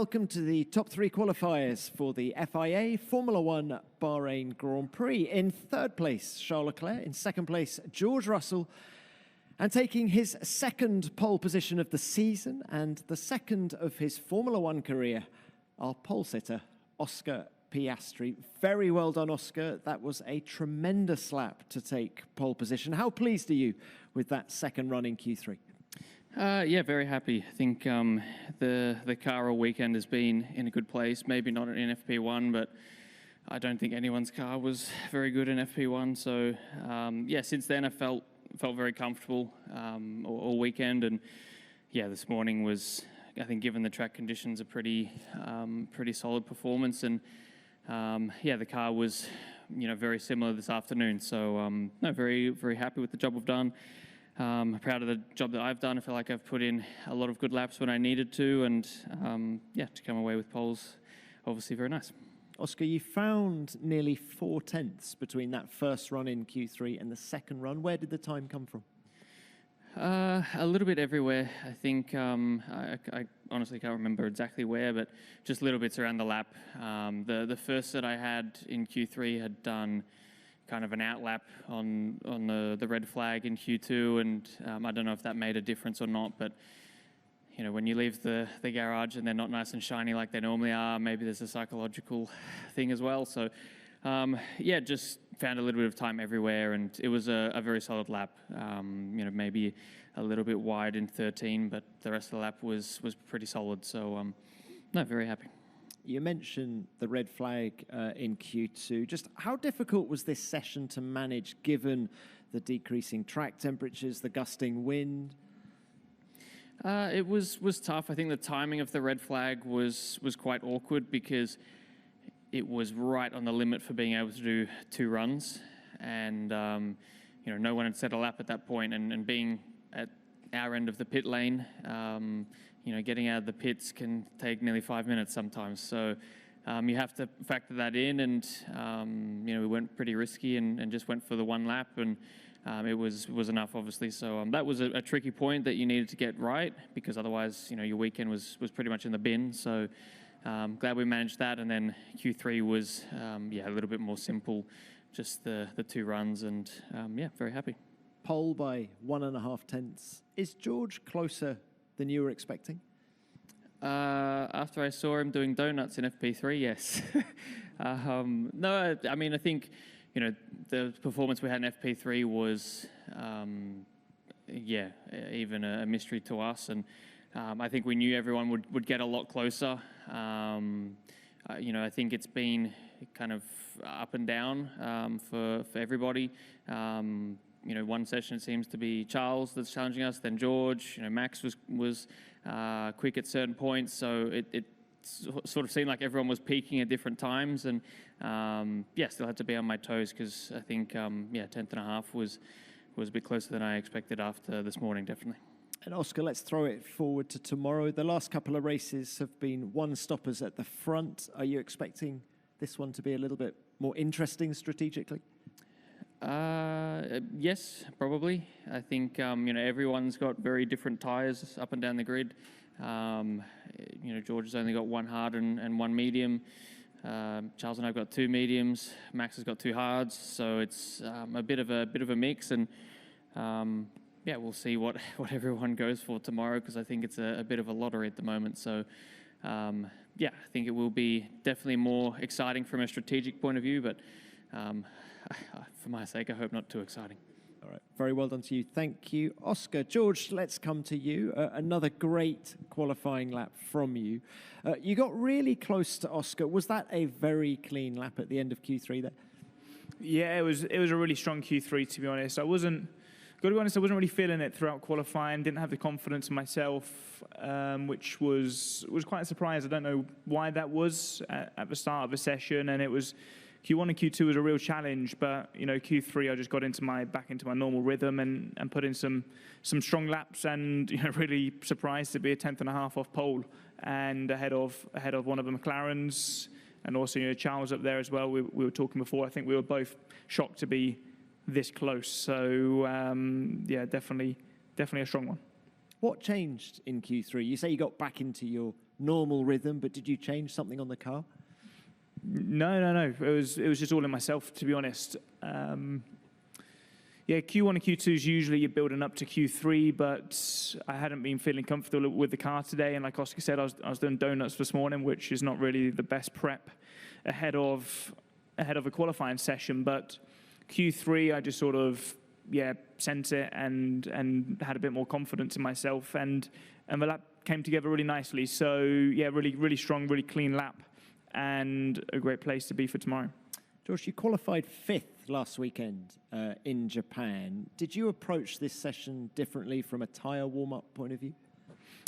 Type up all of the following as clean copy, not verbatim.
Welcome to the top three qualifiers for the FIA Formula One Bahrain Grand Prix. In third place, Charles Leclerc. In second place, George Russell. And taking his second pole position of the season and the second of his Formula One career, our pole sitter, Oscar Piastri. Very well done, Oscar. That was a tremendous lap to take pole position. How pleased are you with that second run in Q3? Yeah, very happy. I think the car all weekend has been in a good place. Maybe not in FP1, but I don't think anyone's car was very good in FP1. So yeah, since then I felt very comfortable all weekend, and yeah, this morning was, I think, given the track conditions, a pretty solid performance, and yeah, the car was very similar this afternoon. So no, very happy with the job we've done. Proud of the job that I've done. I feel like I've put in a lot of good laps when I needed to, and yeah, to come away with poles, obviously very nice. Oscar, you found nearly 4/10 between that first run in Q3 and the second run. Where did the time come from? A little bit everywhere. I think I honestly can't remember exactly where, but just little bits around the lap. The first that I had in Q3 had done kind of an outlap on the red flag in Q2, and I don't know if that made a difference or not, but when you leave the garage and they're not nice and shiny like they normally are, maybe there's a psychological thing as well. So yeah, just found a little bit of time everywhere, and it was a very solid lap. Maybe a little bit wide in 13, but the rest of the lap was pretty solid. So no, very happy. You mentioned the red flag in Q2. Just how difficult was this session to manage given the decreasing track temperatures, the gusting wind? It was tough. I think the timing of the red flag was quite awkward because it was right on the limit for being able to do two runs, and no one had set a lap at that point, and being at our end of the pit lane, getting out of the pits can take nearly 5 minutes sometimes. So you have to factor that in, and we went pretty risky and just went for the one lap, and it was enough, obviously. So that was a tricky point that you needed to get right, because otherwise, your weekend was pretty much in the bin. So glad we managed that, and then Q3 was yeah, a little bit more simple, just the two runs, and yeah, very happy. Pole by 1.5 tenths. Is George closer than you were expecting? After I saw him doing donuts in FP3, yes. No, I mean, I think the performance we had in FP3 was yeah, even a mystery to us, and I think we knew everyone would get a lot closer. I think it's been kind of up and down for everybody. One session it seems to be Charles that's challenging us, then George. Max was quick at certain points, so it sort of seemed like everyone was peaking at different times, and yeah, still had to be on my toes, because I think yeah, 10.5 was a bit closer than I expected after this morning, definitely. And Oscar, let's throw it forward to tomorrow. The last couple of races have been one-stoppers at the front. Are you expecting this one to be a little bit more interesting strategically? Yes, probably. I think everyone's got very different tyres up and down the grid. George has only got one hard and one medium. Charles and I've got two mediums. Max has got two hards, so it's a bit of a mix, and yeah, we'll see what everyone goes for tomorrow, because I think it's a bit of a lottery at the moment. So yeah, I think it will be definitely more exciting from a strategic point of view, but for my sake, I hope not too exciting. All right, very well done to you. Thank you, Oscar. George, let's come to you. Another great qualifying lap from you. You got really close to Oscar. Was that a very clean lap at the end of Q3 there? Yeah, it was a really strong Q3, to be honest. I wasn't really feeling it throughout qualifying. Didn't have the confidence in myself, which was quite a surprise. I don't know why that was at the start of the session, and it was Q1 and Q2 was a real challenge, but Q3 I just got back into my normal rhythm and put in some strong laps, and really surprised to be a 10.5 off pole and ahead of one of the McLarens, and also Charles up there as well. We were talking before. I think we were both shocked to be this close. So yeah, definitely a strong one. What changed in Q3? You say you got back into your normal rhythm, but did you change something on the car? No. It was just all in myself, to be honest. Q1 and Q2 is usually you're building up to Q3, but I hadn't been feeling comfortable with the car today. And like Oscar said, I was doing donuts this morning, which is not really the best prep ahead of a qualifying session. But Q3, I just sort of sent it and had a bit more confidence in myself, and the lap came together really nicely. So really strong, really clean lap, and a great place to be for tomorrow. George, you qualified 5th last weekend in Japan. Did you approach this session differently from a tyre warm-up point of view?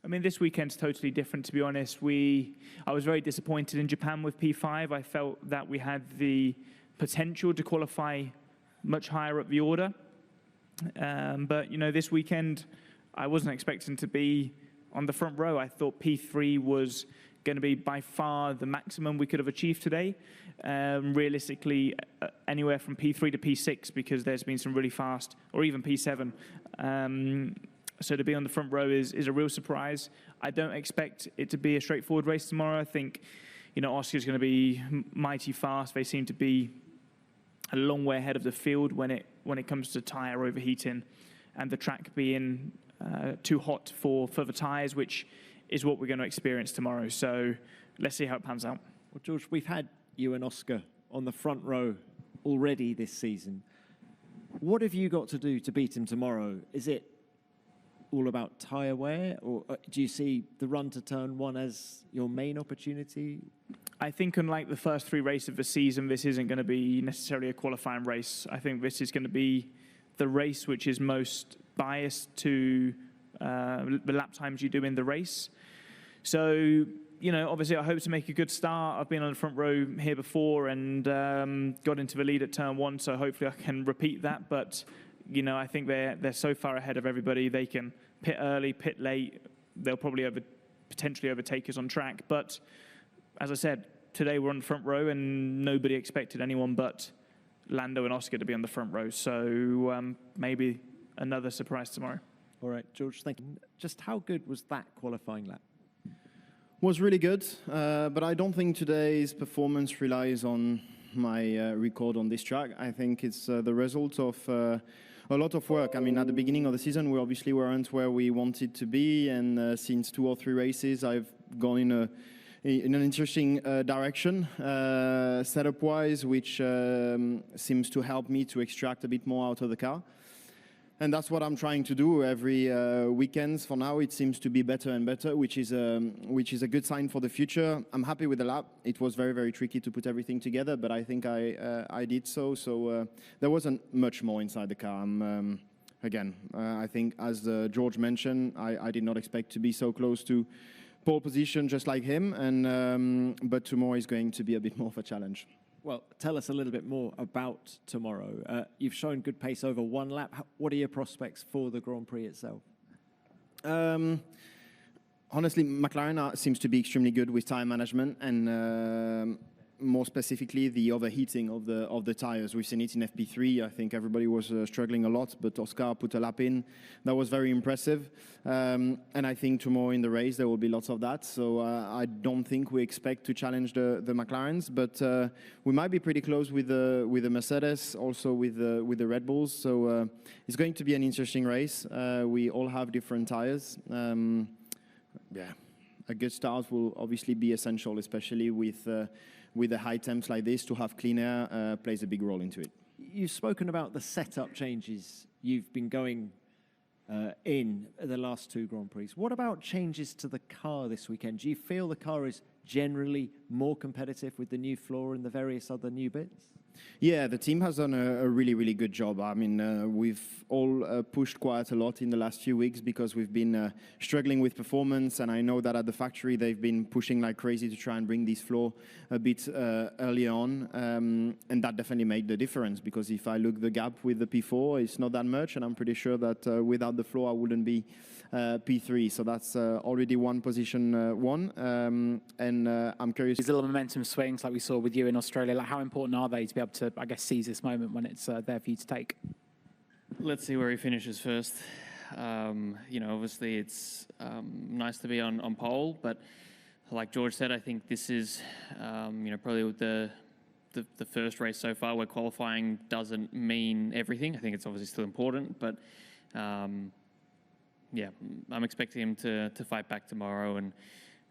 I mean, this weekend's totally different, to be honest. I was very disappointed in Japan with P5. I felt that we had the potential to qualify much higher up the order. But, this weekend, I wasn't expecting to be on the front row. I thought P3 was going to be by far the maximum we could have achieved today. Realistically, anywhere from P3 to P6, because there's been some really fast, or even P7. So to be on the front row is a real surprise. I don't expect it to be a straightforward race tomorrow. I think, Oscar's going to be mighty fast. They seem to be a long way ahead of the field when it comes to tyre overheating, and the track being too hot for the tyres, which is what we're going to experience tomorrow. So let's see how it pans out. Well, George, we've had you and Oscar on the front row already this season. What have you got to do to beat him tomorrow? Is it all about tyre wear, or do you see the run to turn 1 as your main opportunity? I think unlike the first 3 races of the season, this isn't going to be necessarily a qualifying race. I think this is going to be the race which is most biased to the lap times you do in the race. So, obviously I hope to make a good start. I've been on the front row here before and got into the lead at turn 1, so hopefully I can repeat that. But, I think they're so far ahead of everybody. They can pit early, pit late. They'll probably potentially overtake us on track. But as I said, today we're on the front row and nobody expected anyone but Lando and Oscar to be on the front row. So maybe another surprise tomorrow. All right, George, thank you. Just how good was that qualifying lap? Was really good, but I don't think today's performance relies on my record on this track. I think it's the result of a lot of work. I mean, at the beginning of the season, we obviously weren't where we wanted to be, and since 2 or 3 races, I've gone in an interesting direction, setup-wise, which seems to help me to extract a bit more out of the car. And that's what I'm trying to do every weekends. For now, it seems to be better and better, which is a good sign for the future. I'm happy with the lap. It was very, very tricky to put everything together, but I think I did so. So there wasn't much more inside the car. I think, as George mentioned, I did not expect to be so close to pole position just like him. But tomorrow is going to be a bit more of a challenge. Well, tell us a little bit more about tomorrow. You've shown good pace over 1 lap. What are your prospects for the Grand Prix itself? Honestly, McLaren seems to be extremely good with tire management and more specifically the overheating of the tires. We've seen it in FP3. I think everybody was struggling a lot, but Oscar put a lap in. That was very impressive. And I think tomorrow in the race there will be lots of that. So I don't think we expect to challenge the McLarens, but we might be pretty close with the Mercedes, also with the Red Bulls. So it's going to be an interesting race. We all have different tires. A good start will obviously be essential, especially with the high temps like this. To have clean air plays a big role into it. You've spoken about the setup changes you've been going in the last 2 Grand Prix. What about changes to the car this weekend? Do you feel the car is generally more competitive with the new floor and the various other new bits? Yeah, the team has done a really, really good job. I mean, we've all pushed quite a lot in the last few weeks because we've been struggling with performance, and I know that at the factory they've been pushing like crazy to try and bring this floor a bit early on, and that definitely made the difference, because if I look the gap with the P4, it's not that much, and I'm pretty sure that without the floor I wouldn't be P3, so that's already one position won, and I'm curious. These little momentum swings like we saw with you in Australia, like how important are they to be able to, I guess, seize this moment when it's there for you to take? Let's see where he finishes first. Obviously it's nice to be on pole, but like George said, I think this is, probably the first race so far where qualifying doesn't mean everything. I think it's obviously still important, but I'm expecting him to fight back tomorrow, and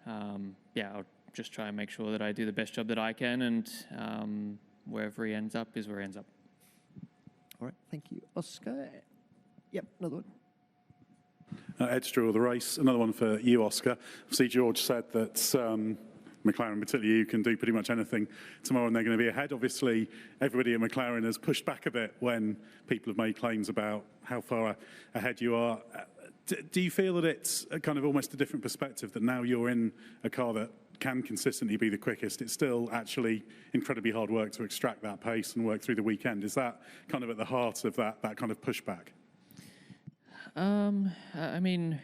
I'll just try and make sure that I do the best job that I can, and wherever he ends up is where he ends up. All right, thank you, Oscar. Yep, another one. Ed Straw, the race. Another one for you, Oscar. Obviously, George said that McLaren, particularly you, can do pretty much anything tomorrow and they're going to be ahead. Obviously, everybody at McLaren has pushed back a bit when people have made claims about how far ahead you are. Do you feel that it's a kind of almost a different perspective, that now you're in a car that can consistently be the quickest? It's still actually incredibly hard work to extract that pace and work through the weekend. Is that kind of at the heart of that kind of pushback? I mean,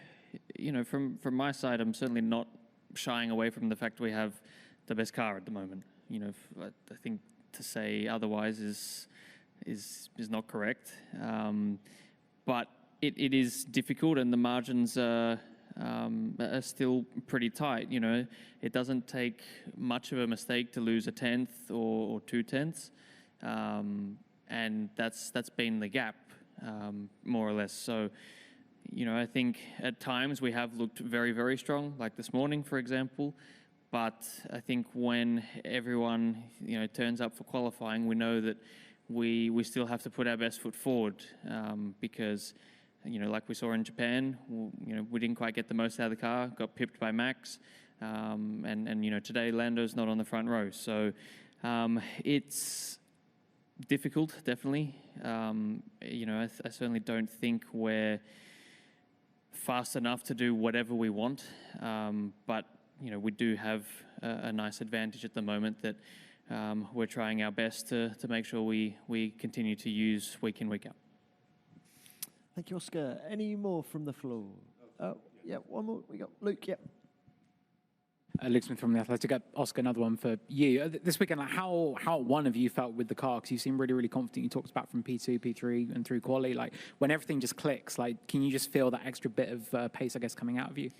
from my side, I'm certainly not shying away from the fact we have the best car at the moment. I think to say otherwise is not correct. But it is difficult, and the margins are still pretty tight. It doesn't take much of a mistake to lose a tenth or 2 tenths, and that's been the gap, more or less. So, I think at times we have looked very, very strong, like this morning, for example. But I think when everyone, turns up for qualifying, we know that we still have to put our best foot forward, because, like we saw in Japan, we didn't quite get the most out of the car, got pipped by Max, and today Lando's not on the front row. So it's difficult, definitely. I certainly don't think we're fast enough to do whatever we want, but we do have a nice advantage at the moment that we're trying our best to make sure we continue to use week in, week out. Thank you, Oscar. Any more from the floor? Oh, yeah, one more. We got Luke, yeah. Luke Smith from The Athletic. Oscar, another one for you. This weekend, how one of you felt with the car? Because you seem really, really confident. You talked about from P2, P3, and through quali. Like, when everything just clicks, like, can you just feel that extra bit of pace, I guess, coming out of you?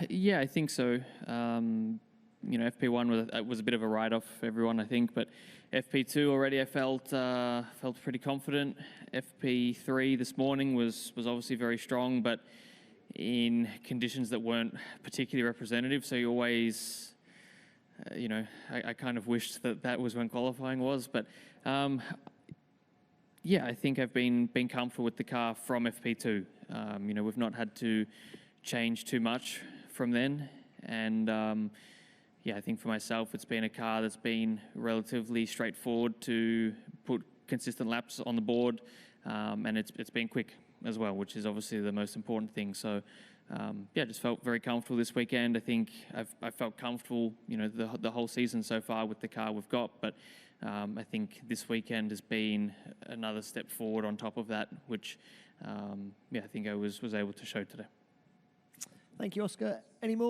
Yeah, I think so. FP1 was a bit of a write-off for everyone, I think, but FP2 already I felt pretty confident. FP3 this morning was obviously very strong, but in conditions that weren't particularly representative. So you always, I kind of wished that was when qualifying was. But I think I've been comfortable with the car from FP2. We've not had to change too much from then. And I think for myself, it's been a car that's been relatively straightforward to put consistent laps on the board. And it's been quick as well, which is obviously the most important thing. So, just felt very comfortable this weekend. I think I've felt comfortable, the whole season so far with the car we've got. But I think this weekend has been another step forward on top of that, which, I think I was able to show today. Thank you, Oscar. Any more?